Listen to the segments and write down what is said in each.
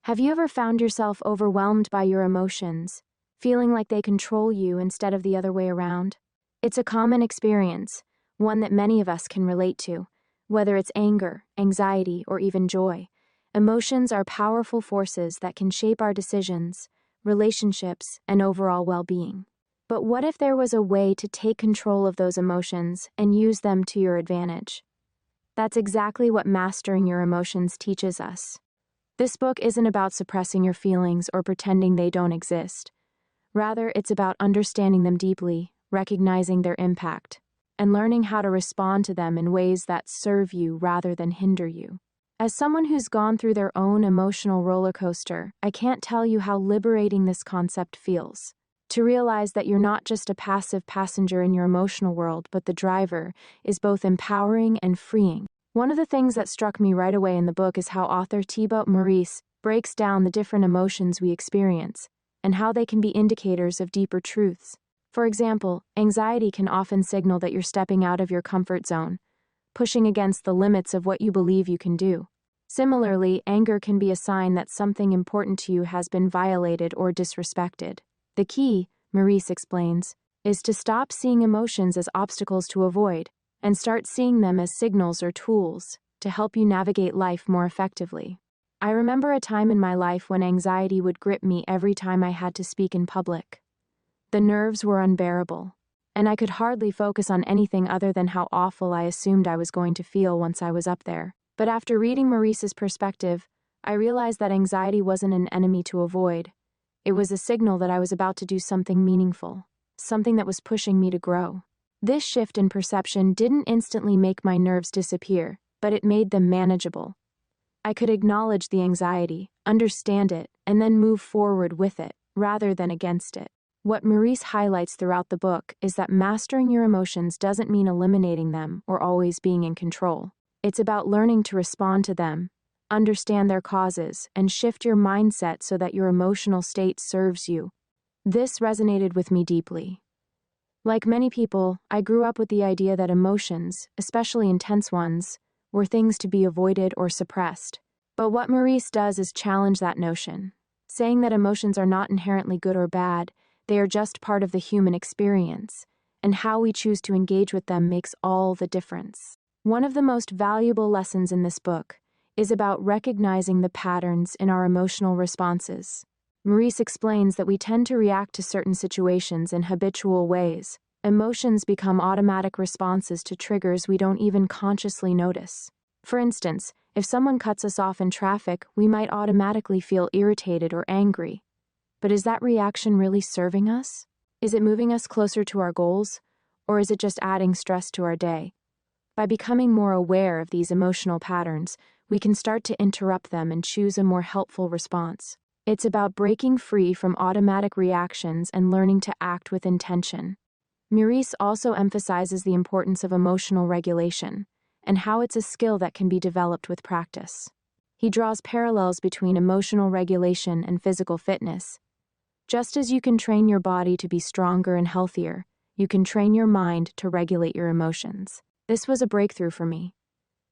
Have you ever found yourself overwhelmed by your emotions, feeling like they control you instead of the other way around? It's a common experience, one that many of us can relate to. Whether it's anger, anxiety, or even joy, emotions are powerful forces that can shape our decisions, relationships, and overall well-being. But what if there was a way to take control of those emotions and use them to your advantage? That's exactly what mastering your emotions teaches us. This book isn't about suppressing your feelings or pretending they don't exist. Rather, it's about understanding them deeply, recognizing their impact, and learning how to respond to them in ways that serve you rather than hinder you. As someone who's gone through their own emotional roller coaster, I can't tell you how liberating this concept feels. To realize that you're not just a passive passenger in your emotional world, but the driver, is both empowering and freeing. One of the things that struck me right away in the book is how author Thibaut Meurisse breaks down the different emotions we experience and how they can be indicators of deeper truths. For example, anxiety can often signal that you're stepping out of your comfort zone, pushing against the limits of what you believe you can do. Similarly, anger can be a sign that something important to you has been violated or disrespected. The key, Meurisse explains, is to stop seeing emotions as obstacles to avoid and start seeing them as signals or tools to help you navigate life more effectively. I remember a time in my life when anxiety would grip me every time I had to speak in public. The nerves were unbearable, and I could hardly focus on anything other than how awful I assumed I was going to feel once I was up there. But after reading Meurisse's perspective, I realized that anxiety wasn't an enemy to avoid. It was a signal that I was about to do something meaningful, something that was pushing me to grow. This shift in perception didn't instantly make my nerves disappear, but it made them manageable. I could acknowledge the anxiety, understand it, and then move forward with it, rather than against it. What Meurisse highlights throughout the book is that mastering your emotions doesn't mean eliminating them or always being in control. It's about learning to respond to them, understand their causes, and shift your mindset so that your emotional state serves you. This resonated with me deeply. Like many people, I grew up with the idea that emotions, especially intense ones, were things to be avoided or suppressed. But what Meurisse does is challenge that notion, saying that emotions are not inherently good or bad, they are just part of the human experience, and how we choose to engage with them makes all the difference. One of the most valuable lessons in this book is about recognizing the patterns in our emotional responses. Meurisse explains that we tend to react to certain situations in habitual ways. Emotions become automatic responses to triggers we don't even consciously notice. For instance, if someone cuts us off in traffic, we might automatically feel irritated or angry. But is that reaction really serving us? Is it moving us closer to our goals, or is it just adding stress to our day? By becoming more aware of these emotional patterns, we can start to interrupt them and choose a more helpful response. It's about breaking free from automatic reactions and learning to act with intention. Meurisse also emphasizes the importance of emotional regulation and how it's a skill that can be developed with practice. He draws parallels between emotional regulation and physical fitness. Just as you can train your body to be stronger and healthier, you can train your mind to regulate your emotions. This was a breakthrough for me.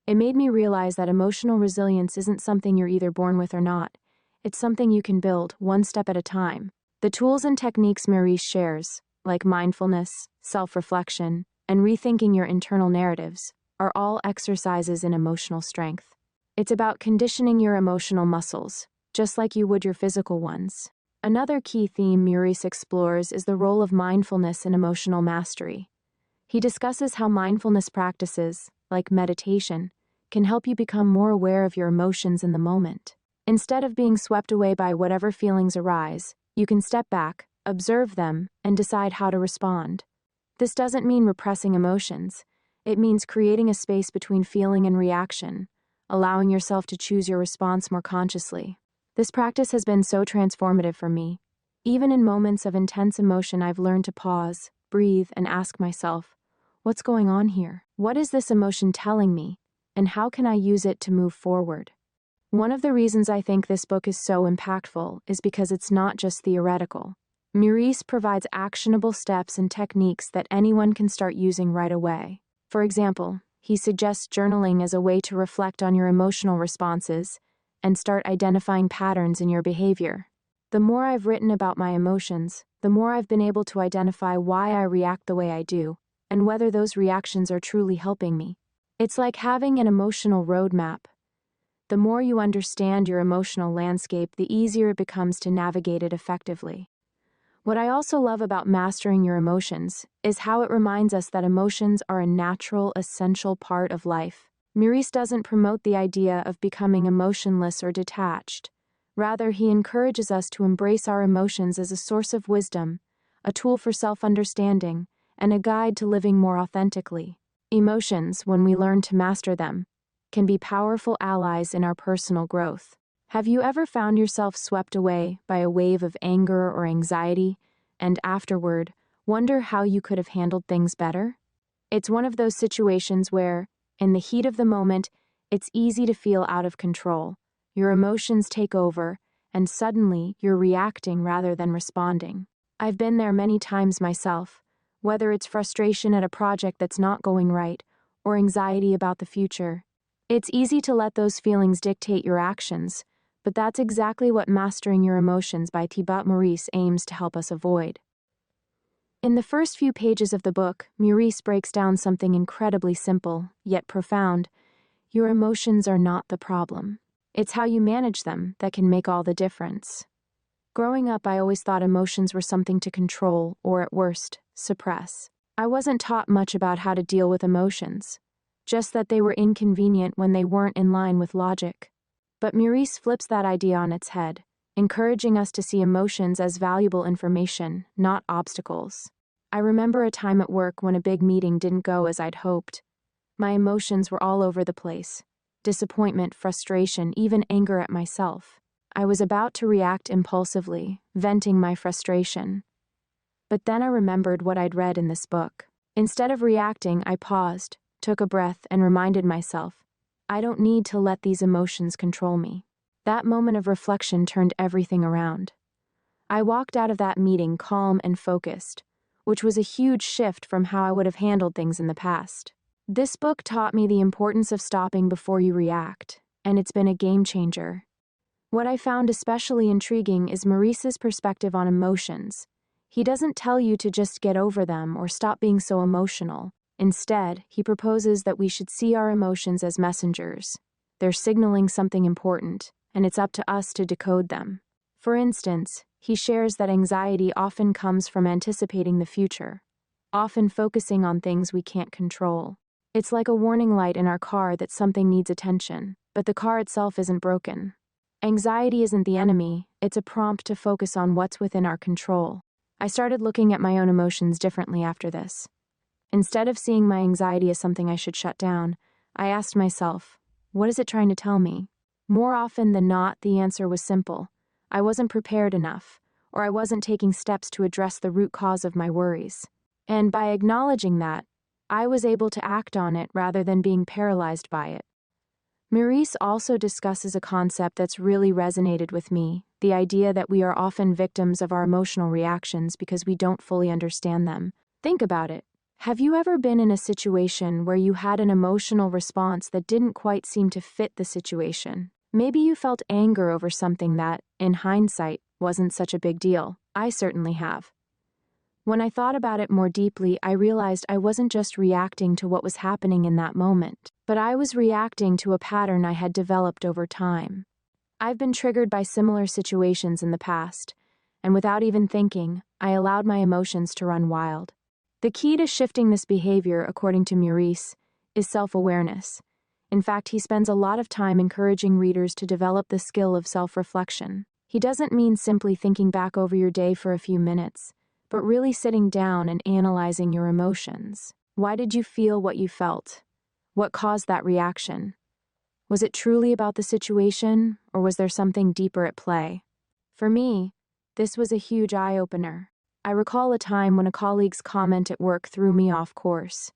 It made me realize that emotional resilience isn't something you're either born with or not. It's something you can build one step at a time. The tools and techniques Meurisse shares, like mindfulness, self-reflection, and rethinking your internal narratives, are all exercises in emotional strength. It's about conditioning your emotional muscles, just like you would your physical ones. Another key theme Meurisse explores is the role of mindfulness in emotional mastery. He discusses how mindfulness practices, like meditation, can help you become more aware of your emotions in the moment. Instead of being swept away by whatever feelings arise, you can step back, observe them, and decide how to respond. This doesn't mean repressing emotions. It means creating a space between feeling and reaction, allowing yourself to choose your response more consciously. This practice has been so transformative for me. Even in moments of intense emotion, I've learned to pause, breathe, and ask myself, what's going on here? What is this emotion telling me? And how can I use it to move forward? One of the reasons I think this book is so impactful is because it's not just theoretical. Meurisse provides actionable steps and techniques that anyone can start using right away. For example, he suggests journaling as a way to reflect on your emotional responses and start identifying patterns in your behavior. The more I've written about my emotions, the more I've been able to identify why I react the way I do, and whether those reactions are truly helping me. It's like having an emotional roadmap. The more you understand your emotional landscape, the easier it becomes to navigate it effectively. What I also love about mastering your emotions is how it reminds us that emotions are a natural, essential part of life. Meurisse doesn't promote the idea of becoming emotionless or detached. Rather, he encourages us to embrace our emotions as a source of wisdom, a tool for self-understanding, and a guide to living more authentically. Emotions, when we learn to master them, can be powerful allies in our personal growth. Have you ever found yourself swept away by a wave of anger or anxiety, and afterward, wonder how you could have handled things better? It's one of those situations where, in the heat of the moment, it's easy to feel out of control. Your emotions take over, and suddenly you're reacting rather than responding. I've been there many times myself, whether it's frustration at a project that's not going right, or anxiety about the future. It's easy to let those feelings dictate your actions, but that's exactly what Mastering Your Emotions by Thibaut Meurisse aims to help us avoid. In the first few pages of the book, Meurisse breaks down something incredibly simple, yet profound. Your emotions are not the problem. It's how you manage them that can make all the difference. Growing up, I always thought emotions were something to control, or at worst, suppress. I wasn't taught much about how to deal with emotions, just that they were inconvenient when they weren't in line with logic. But Meurisse flips that idea on its head, encouraging us to see emotions as valuable information, not obstacles. I remember a time at work when a big meeting didn't go as I'd hoped. My emotions were all over the place. Disappointment, frustration, even anger at myself. I was about to react impulsively, venting my frustration. But then I remembered what I'd read in this book. Instead of reacting, I paused, took a breath, and reminded myself, I don't need to let these emotions control me. That moment of reflection turned everything around. I walked out of that meeting calm and focused, which was a huge shift from how I would have handled things in the past. This book taught me the importance of stopping before you react, and it's been a game changer. What I found especially intriguing is Meurisse's perspective on emotions. He doesn't tell you to just get over them or stop being so emotional. Instead, he proposes that we should see our emotions as messengers. They're signaling something important, and it's up to us to decode them. For instance, he shares that anxiety often comes from anticipating the future, often focusing on things we can't control. It's like a warning light in our car that something needs attention, but the car itself isn't broken. Anxiety isn't the enemy, it's a prompt to focus on what's within our control. I started looking at my own emotions differently after this. Instead of seeing my anxiety as something I should shut down, I asked myself, what is it trying to tell me? More often than not, the answer was simple. I wasn't prepared enough, or I wasn't taking steps to address the root cause of my worries. And by acknowledging that, I was able to act on it rather than being paralyzed by it. Meurisse also discusses a concept that's really resonated with me, the idea that we are often victims of our emotional reactions because we don't fully understand them. Think about it. Have you ever been in a situation where you had an emotional response that didn't quite seem to fit the situation? Maybe you felt anger over something that, in hindsight, wasn't such a big deal. I certainly have. When I thought about it more deeply, I realized I wasn't just reacting to what was happening in that moment, but I was reacting to a pattern I had developed over time. I've been triggered by similar situations in the past, and without even thinking, I allowed my emotions to run wild. The key to shifting this behavior, according to Meurisse, is self-awareness. In fact, he spends a lot of time encouraging readers to develop the skill of self-reflection. He doesn't mean simply thinking back over your day for a few minutes, but really sitting down and analyzing your emotions. Why did you feel what you felt? What caused that reaction? Was it truly about the situation, or was there something deeper at play? For me, this was a huge eye-opener. I recall a time when a colleague's comment at work threw me off course.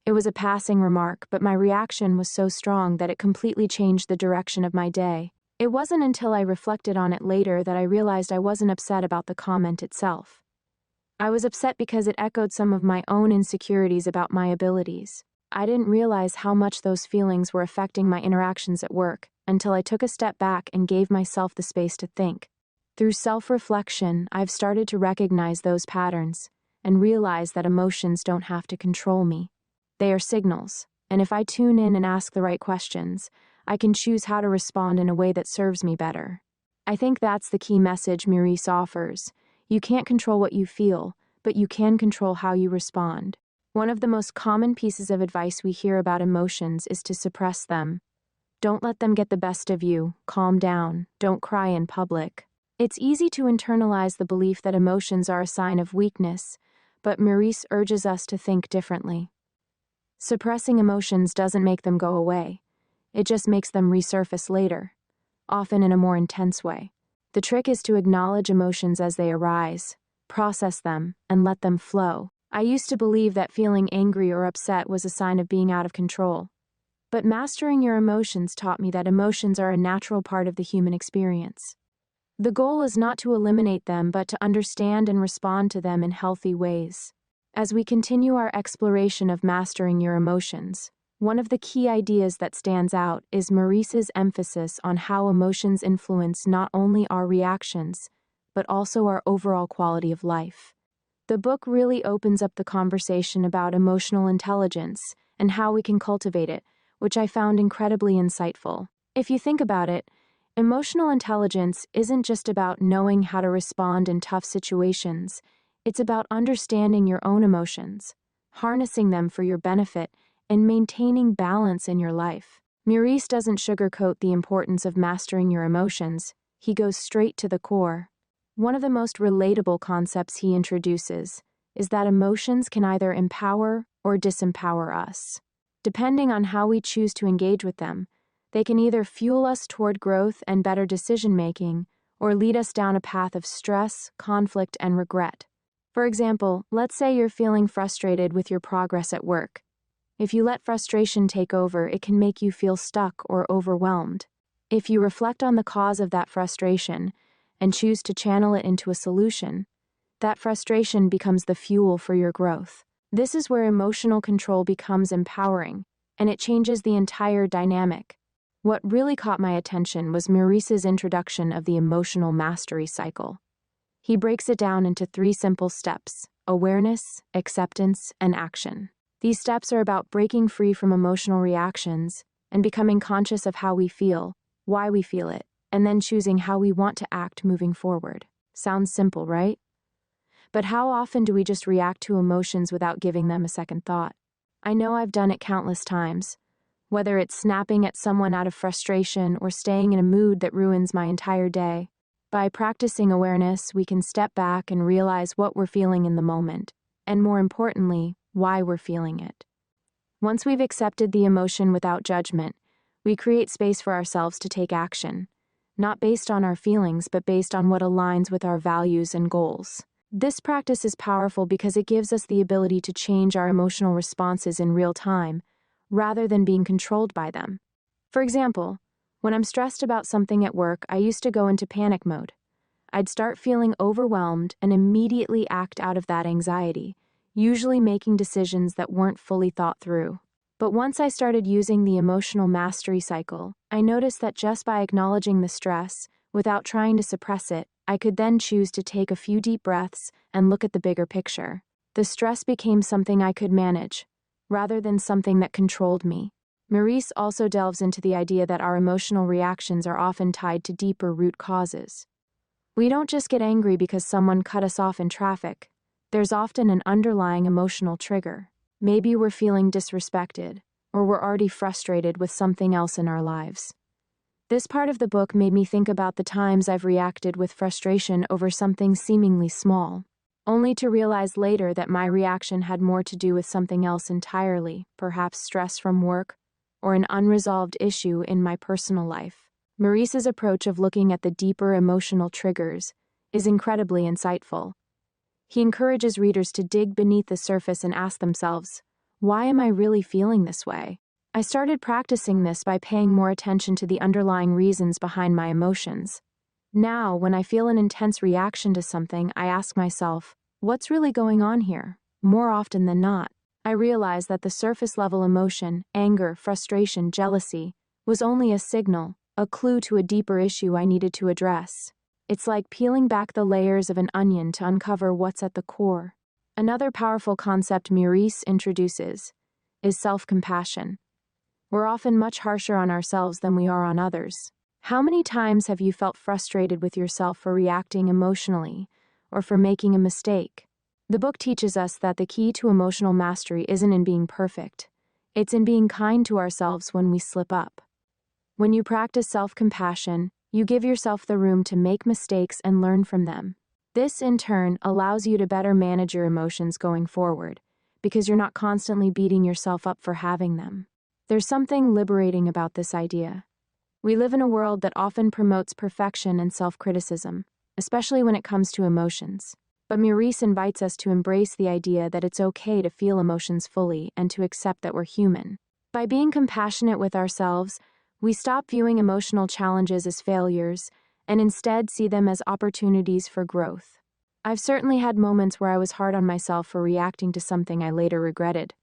It was a passing remark, but my reaction was so strong that it completely changed the direction of my day. It wasn't until I reflected on it later that I realized I wasn't upset about the comment itself. I was upset because it echoed some of my own insecurities about my abilities. I didn't realize how much those feelings were affecting my interactions at work until I took a step back and gave myself the space to think. Through self-reflection, I've started to recognize those patterns and realize that emotions don't have to control me. They are signals, and if I tune in and ask the right questions, I can choose how to respond in a way that serves me better. I think that's the key message Meurisse offers. You can't control what you feel, but you can control how you respond. One of the most common pieces of advice we hear about emotions is to suppress them. Don't let them get the best of you, calm down, don't cry in public. It's easy to internalize the belief that emotions are a sign of weakness, but Meurisse urges us to think differently. Suppressing emotions doesn't make them go away. It just makes them resurface later, often in a more intense way. The trick is to acknowledge emotions as they arise, process them, and let them flow. I used to believe that feeling angry or upset was a sign of being out of control. But mastering your emotions taught me that emotions are a natural part of the human experience. The goal is not to eliminate them, but to understand and respond to them in healthy ways. As we continue our exploration of mastering your emotions, one of the key ideas that stands out is Meurisse's emphasis on how emotions influence not only our reactions, but also our overall quality of life. The book really opens up the conversation about emotional intelligence and how we can cultivate it, which I found incredibly insightful. If you think about it, emotional intelligence isn't just about knowing how to respond in tough situations. It's about understanding your own emotions, harnessing them for your benefit, and maintaining balance in your life. Meurisse doesn't sugarcoat the importance of mastering your emotions. He goes straight to the core. One of the most relatable concepts he introduces is that emotions can either empower or disempower us. Depending on how we choose to engage with them, they can either fuel us toward growth and better decision-making or lead us down a path of stress, conflict, and regret. For example, let's say you're feeling frustrated with your progress at work. If you let frustration take over, it can make you feel stuck or overwhelmed. If you reflect on the cause of that frustration and choose to channel it into a solution, that frustration becomes the fuel for your growth. This is where emotional control becomes empowering, and it changes the entire dynamic. What really caught my attention was Meurisse's introduction of the emotional mastery cycle. He breaks it down into 3 simple steps: awareness, acceptance, and action. These steps are about breaking free from emotional reactions and becoming conscious of how we feel, why we feel it, and then choosing how we want to act moving forward. Sounds simple, right? But how often do we just react to emotions without giving them a second thought? I know I've done it countless times, whether it's snapping at someone out of frustration or staying in a mood that ruins my entire day. By practicing awareness, we can step back and realize what we're feeling in the moment, and more importantly, why we're feeling it. Once we've accepted the emotion without judgment, we create space for ourselves to take action, not based on our feelings, but based on what aligns with our values and goals. This practice is powerful because it gives us the ability to change our emotional responses in real time, rather than being controlled by them. For example, when I'm stressed about something at work, I used to go into panic mode. I'd start feeling overwhelmed and immediately act out of that anxiety, usually making decisions that weren't fully thought through. But once I started using the emotional mastery cycle, I noticed that just by acknowledging the stress, without trying to suppress it, I could then choose to take a few deep breaths and look at the bigger picture. The stress became something I could manage, rather than something that controlled me. Meurisse also delves into the idea that our emotional reactions are often tied to deeper root causes. We don't just get angry because someone cut us off in traffic. There's often an underlying emotional trigger. Maybe we're feeling disrespected, or we're already frustrated with something else in our lives. This part of the book made me think about the times I've reacted with frustration over something seemingly small, only to realize later that my reaction had more to do with something else entirely, perhaps stress from work or an unresolved issue in my personal life. Meurisse's approach of looking at the deeper emotional triggers is incredibly insightful. He encourages readers to dig beneath the surface and ask themselves, why am I really feeling this way? I started practicing this by paying more attention to the underlying reasons behind my emotions. Now, when I feel an intense reaction to something, I ask myself, what's really going on here? More often than not, I realized that the surface level emotion, anger, frustration, jealousy, was only a signal, a clue to a deeper issue I needed to address. It's like peeling back the layers of an onion to uncover what's at the core. Another powerful concept Meurisse introduces is self-compassion. We're often much harsher on ourselves than we are on others. How many times have you felt frustrated with yourself for reacting emotionally or for making a mistake? The book teaches us that the key to emotional mastery isn't in being perfect. It's in being kind to ourselves when we slip up. When you practice self-compassion, you give yourself the room to make mistakes and learn from them. This, in turn, allows you to better manage your emotions going forward, because you're not constantly beating yourself up for having them. There's something liberating about this idea. We live in a world that often promotes perfection and self-criticism, especially when it comes to emotions. But Meurisse invites us to embrace the idea that it's okay to feel emotions fully and to accept that we're human. By being compassionate with ourselves, we stop viewing emotional challenges as failures and instead see them as opportunities for growth. I've certainly had moments where I was hard on myself for reacting to something I later regretted.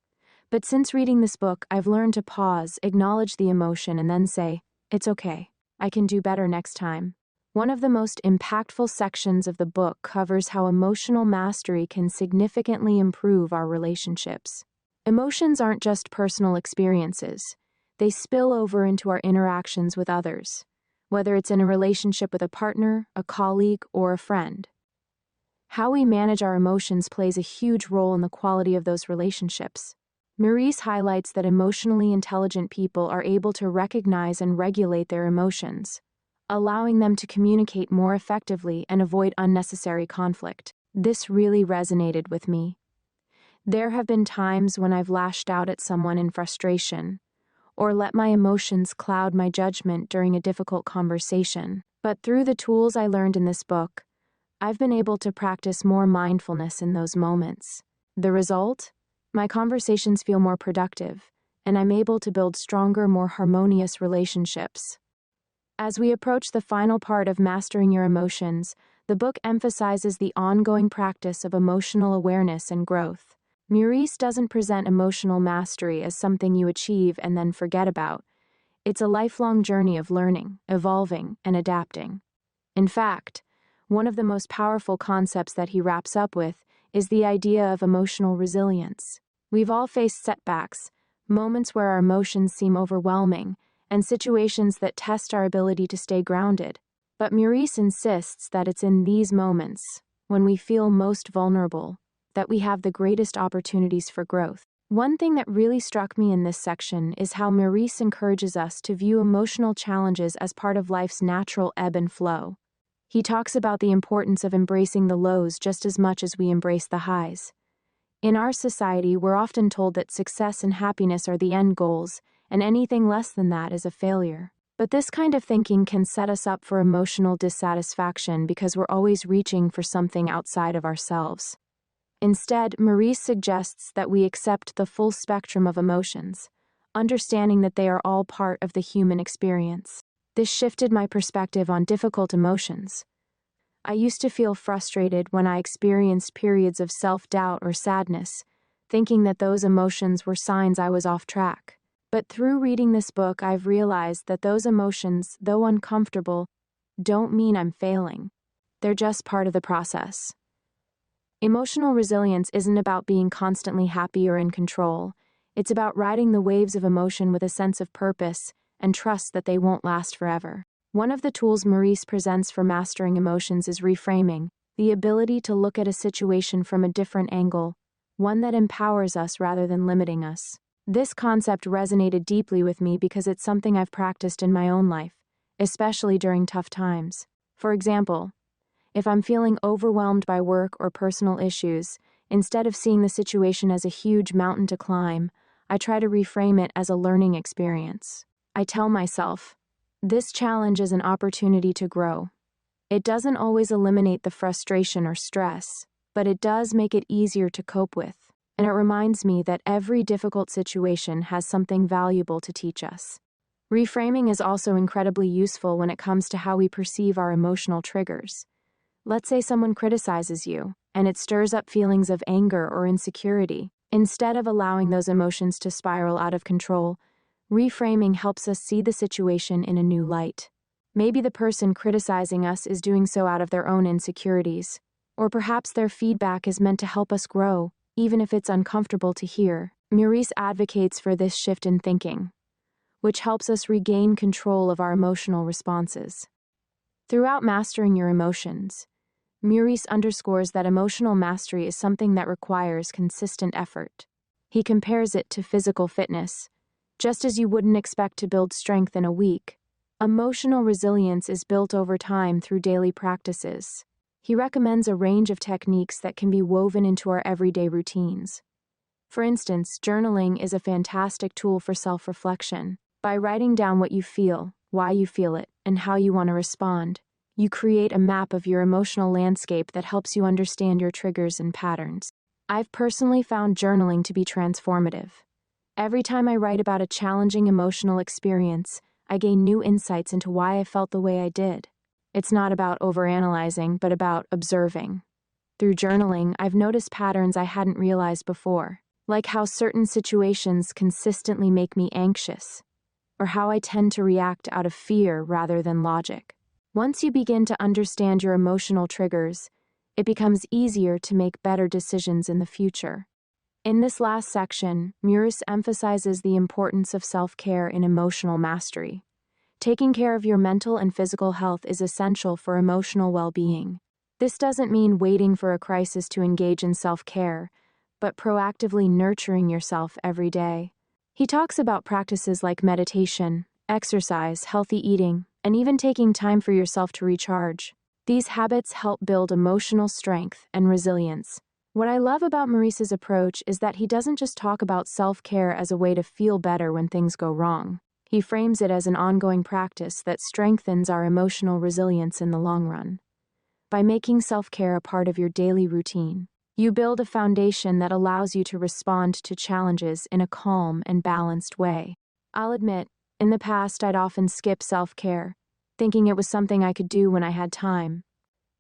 But since reading this book, I've learned to pause, acknowledge the emotion, and then say, "It's okay. I can do better next time." One of the most impactful sections of the book covers how emotional mastery can significantly improve our relationships. Emotions aren't just personal experiences. They spill over into our interactions with others, whether it's in a relationship with a partner, a colleague, or a friend. How we manage our emotions plays a huge role in the quality of those relationships. Meurisse highlights that emotionally intelligent people are able to recognize and regulate their emotions, allowing them to communicate more effectively and avoid unnecessary conflict. This really resonated with me. There have been times when I've lashed out at someone in frustration, or let my emotions cloud my judgment during a difficult conversation. But through the tools I learned in this book, I've been able to practice more mindfulness in those moments. The result? My conversations feel more productive, and I'm able to build stronger, more harmonious relationships. As we approach the final part of Mastering Your Emotions, the book emphasizes the ongoing practice of emotional awareness and growth. Meurisse doesn't present emotional mastery as something you achieve and then forget about. It's a lifelong journey of learning, evolving, and adapting. In fact, one of the most powerful concepts that he wraps up with is the idea of emotional resilience. We've all faced setbacks, moments where our emotions seem overwhelming, and situations that test our ability to stay grounded. But Meurisse insists that it's in these moments, when we feel most vulnerable, that we have the greatest opportunities for growth. One thing that really struck me in this section is how Meurisse encourages us to view emotional challenges as part of life's natural ebb and flow. He talks about the importance of embracing the lows just as much as we embrace the highs. In our society, we're often told that success and happiness are the end goals, and anything less than that is a failure. But this kind of thinking can set us up for emotional dissatisfaction because we're always reaching for something outside of ourselves. Instead, Meurisse suggests that we accept the full spectrum of emotions, understanding that they are all part of the human experience. This shifted my perspective on difficult emotions. I used to feel frustrated when I experienced periods of self-doubt or sadness, thinking that those emotions were signs I was off track. But through reading this book, I've realized that those emotions, though uncomfortable, don't mean I'm failing. They're just part of the process. Emotional resilience isn't about being constantly happy or in control. It's about riding the waves of emotion with a sense of purpose and trust that they won't last forever. One of the tools Meurisse presents for mastering emotions is reframing, the ability to look at a situation from a different angle, one that empowers us rather than limiting us. This concept resonated deeply with me because it's something I've practiced in my own life, especially during tough times. For example, if I'm feeling overwhelmed by work or personal issues, instead of seeing the situation as a huge mountain to climb, I try to reframe it as a learning experience. I tell myself, this challenge is an opportunity to grow. It doesn't always eliminate the frustration or stress, but it does make it easier to cope with. And it reminds me that every difficult situation has something valuable to teach us. Reframing is also incredibly useful when it comes to how we perceive our emotional triggers. Let's say someone criticizes you, and it stirs up feelings of anger or insecurity. Instead of allowing those emotions to spiral out of control, reframing helps us see the situation in a new light. Maybe the person criticizing us is doing so out of their own insecurities, or perhaps their feedback is meant to help us grow, even if it's uncomfortable to hear. Meurisse advocates for this shift in thinking, which helps us regain control of our emotional responses. Throughout Mastering Your Emotions, Meurisse underscores that emotional mastery is something that requires consistent effort. He compares it to physical fitness. Just as you wouldn't expect to build strength in a week, emotional resilience is built over time through daily practices. He recommends a range of techniques that can be woven into our everyday routines. For instance, journaling is a fantastic tool for self-reflection. By writing down what you feel, why you feel it, and how you want to respond, you create a map of your emotional landscape that helps you understand your triggers and patterns. I've personally found journaling to be transformative. Every time I write about a challenging emotional experience, I gain new insights into why I felt the way I did. It's not about overanalyzing, but about observing. Through journaling, I've noticed patterns I hadn't realized before, like how certain situations consistently make me anxious, or how I tend to react out of fear rather than logic. Once you begin to understand your emotional triggers, it becomes easier to make better decisions in the future. In this last section, Meurisse emphasizes the importance of self-care in emotional mastery. Taking care of your mental and physical health is essential for emotional well-being. This doesn't mean waiting for a crisis to engage in self-care, but proactively nurturing yourself every day. He talks about practices like meditation, exercise, healthy eating, and even taking time for yourself to recharge. These habits help build emotional strength and resilience. What I love about Meurisse's approach is that he doesn't just talk about self-care as a way to feel better when things go wrong. He frames it as an ongoing practice that strengthens our emotional resilience in the long run. By making self-care a part of your daily routine, you build a foundation that allows you to respond to challenges in a calm and balanced way. I'll admit, in the past I'd often skip self-care, thinking it was something I could do when I had time.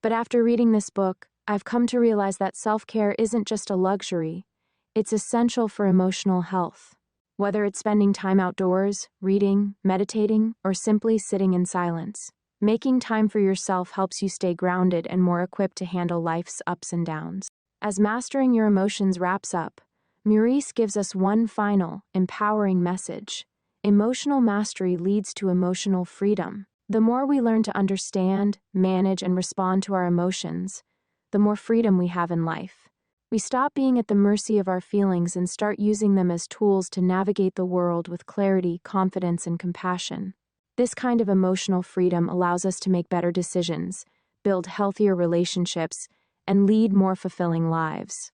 But after reading this book, I've come to realize that self-care isn't just a luxury, it's essential for emotional health. Whether it's spending time outdoors, reading, meditating, or simply sitting in silence, making time for yourself helps you stay grounded and more equipped to handle life's ups and downs. As Mastering Your Emotions wraps up, Meurisse gives us one final, empowering message. Emotional mastery leads to emotional freedom. The more we learn to understand, manage, and respond to our emotions, the more freedom we have in life. We stop being at the mercy of our feelings and start using them as tools to navigate the world with clarity, confidence, and compassion. This kind of emotional freedom allows us to make better decisions, build healthier relationships, and lead more fulfilling lives.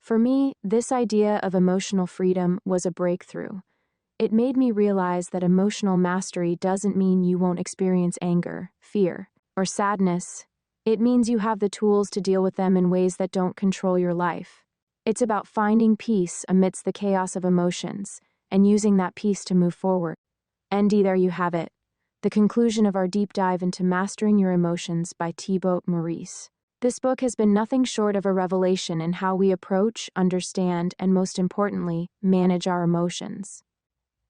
For me, this idea of emotional freedom was a breakthrough. It made me realize that emotional mastery doesn't mean you won't experience anger, fear, or sadness. It means you have the tools to deal with them in ways that don't control your life. It's about finding peace amidst the chaos of emotions and using that peace to move forward. And there you have it, the conclusion of our deep dive into Mastering Your Emotions by Thibaut Meurisse. This book has been nothing short of a revelation in how we approach, understand, and most importantly, manage our emotions.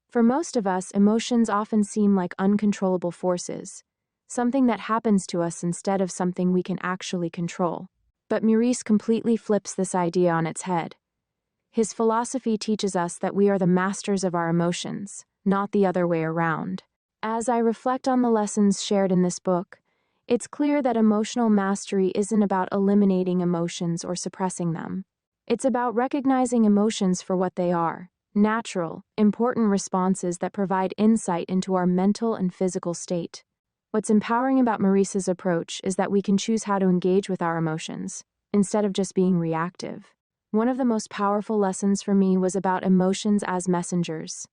For most of us, emotions often seem like uncontrollable forces, something that happens to us instead of something we can actually control. But Meurisse completely flips this idea on its head. His philosophy teaches us that we are the masters of our emotions, not the other way around. As I reflect on the lessons shared in this book, it's clear that emotional mastery isn't about eliminating emotions or suppressing them. It's about recognizing emotions for what they are, natural, important responses that provide insight into our mental and physical state. What's empowering about Meurisse's approach is that we can choose how to engage with our emotions, instead of just being reactive. One of the most powerful lessons for me was about emotions as messengers.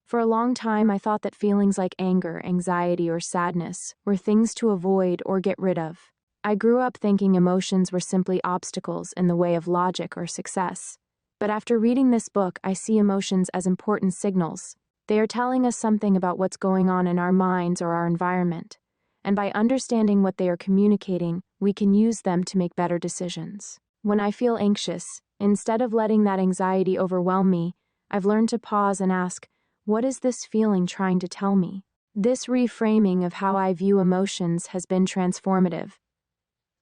For a long time, I thought that feelings like anger, anxiety, or sadness were things to avoid or get rid of. I grew up thinking emotions were simply obstacles in the way of logic or success. But after reading this book, I see emotions as important signals. They are telling us something about what's going on in our minds or our environment. And by understanding what they are communicating, we can use them to make better decisions. When I feel anxious, instead of letting that anxiety overwhelm me, I've learned to pause and ask, what is this feeling trying to tell me? This reframing of how I view emotions has been transformative.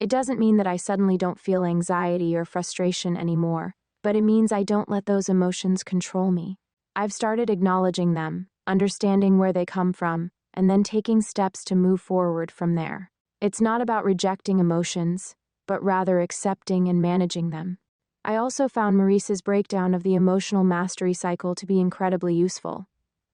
It doesn't mean that I suddenly don't feel anxiety or frustration anymore, but it means I don't let those emotions control me. I've started acknowledging them, understanding where they come from, and then taking steps to move forward from there. It's not about rejecting emotions, but rather accepting and managing them. I also found Meurisse's breakdown of the emotional mastery cycle to be incredibly useful.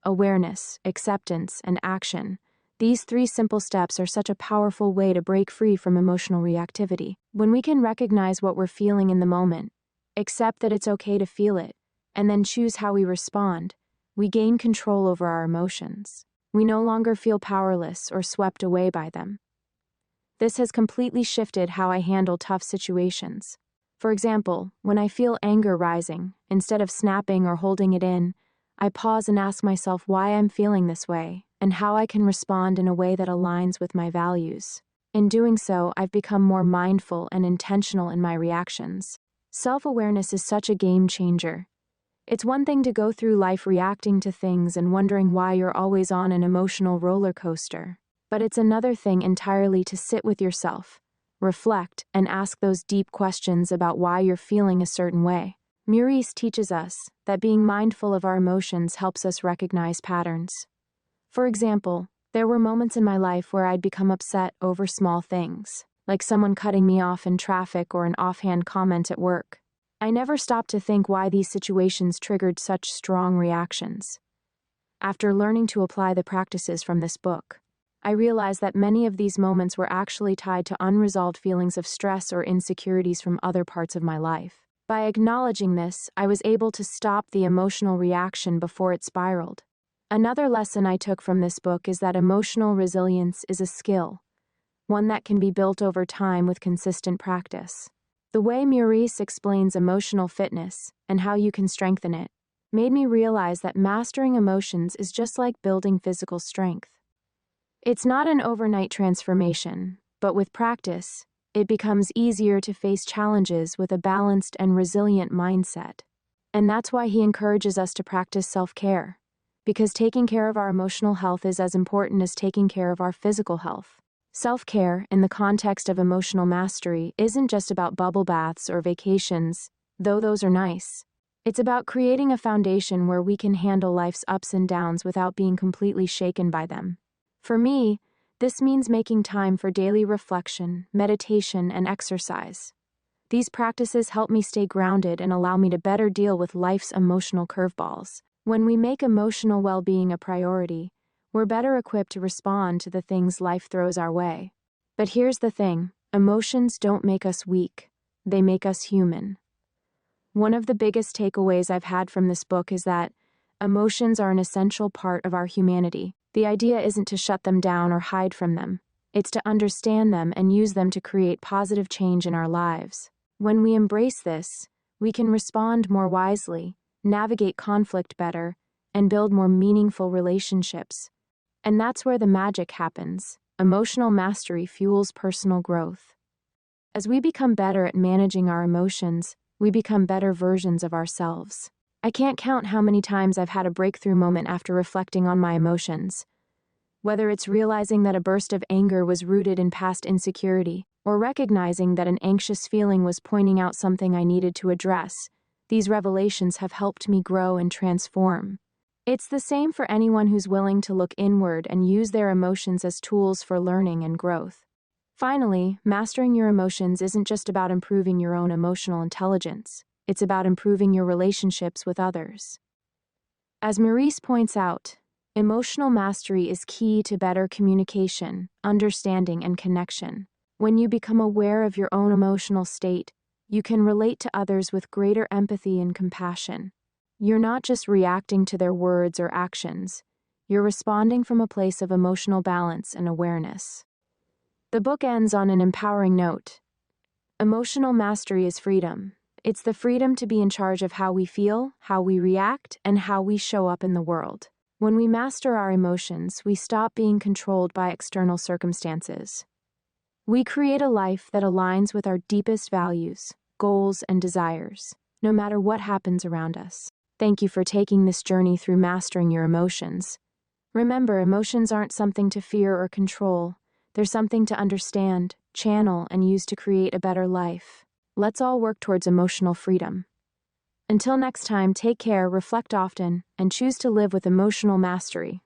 Awareness, acceptance, and action. These 3 simple steps are such a powerful way to break free from emotional reactivity. When we can recognize what we're feeling in the moment, accept that it's okay to feel it, and then choose how we respond, we gain control over our emotions. We no longer feel powerless or swept away by them. This has completely shifted how I handle tough situations. For example, when I feel anger rising, instead of snapping or holding it in, I pause and ask myself why I'm feeling this way and how I can respond in a way that aligns with my values. In doing so, I've become more mindful and intentional in my reactions. Self-awareness is such a game changer. It's one thing to go through life reacting to things and wondering why you're always on an emotional roller coaster. But it's another thing entirely to sit with yourself, reflect, and ask those deep questions about why you're feeling a certain way. Meurisse teaches us that being mindful of our emotions helps us recognize patterns. For example, there were moments in my life where I'd become upset over small things, like someone cutting me off in traffic or an offhand comment at work. I never stopped to think why these situations triggered such strong reactions. After learning to apply the practices from this book, I realized that many of these moments were actually tied to unresolved feelings of stress or insecurities from other parts of my life. By acknowledging this, I was able to stop the emotional reaction before it spiraled. Another lesson I took from this book is that emotional resilience is a skill, one that can be built over time with consistent practice. The way Meurisse explains emotional fitness and how you can strengthen it made me realize that mastering emotions is just like building physical strength. It's not an overnight transformation, but with practice, it becomes easier to face challenges with a balanced and resilient mindset. And that's why he encourages us to practice self-care, because taking care of our emotional health is as important as taking care of our physical health. Self-care, in the context of emotional mastery, isn't just about bubble baths or vacations, though those are nice. It's about creating a foundation where we can handle life's ups and downs without being completely shaken by them. For me, this means making time for daily reflection, meditation, and exercise. These practices help me stay grounded and allow me to better deal with life's emotional curveballs. When we make emotional well-being a priority, we're better equipped to respond to the things life throws our way. But here's the thing, emotions don't make us weak, they make us human. One of the biggest takeaways I've had from this book is that emotions are an essential part of our humanity. The idea isn't to shut them down or hide from them. It's to understand them and use them to create positive change in our lives. When we embrace this, we can respond more wisely, navigate conflict better, and build more meaningful relationships. And that's where the magic happens. Emotional mastery fuels personal growth. As we become better at managing our emotions, we become better versions of ourselves. I can't count how many times I've had a breakthrough moment after reflecting on my emotions. Whether it's realizing that a burst of anger was rooted in past insecurity, or recognizing that an anxious feeling was pointing out something I needed to address, these revelations have helped me grow and transform. It's the same for anyone who's willing to look inward and use their emotions as tools for learning and growth. Finally, mastering your emotions isn't just about improving your own emotional intelligence. It's about improving your relationships with others. As Meurisse points out, emotional mastery is key to better communication, understanding, and connection. When you become aware of your own emotional state, you can relate to others with greater empathy and compassion. You're not just reacting to their words or actions, you're responding from a place of emotional balance and awareness. The book ends on an empowering note. Emotional mastery is freedom. It's the freedom to be in charge of how we feel, how we react, and how we show up in the world. When we master our emotions, we stop being controlled by external circumstances. We create a life that aligns with our deepest values, goals, and desires, no matter what happens around us. Thank you for taking this journey through mastering your emotions. Remember, emotions aren't something to fear or control. They're something to understand, channel, and use to create a better life. Let's all work towards emotional freedom. Until next time, take care, reflect often, and choose to live with emotional mastery.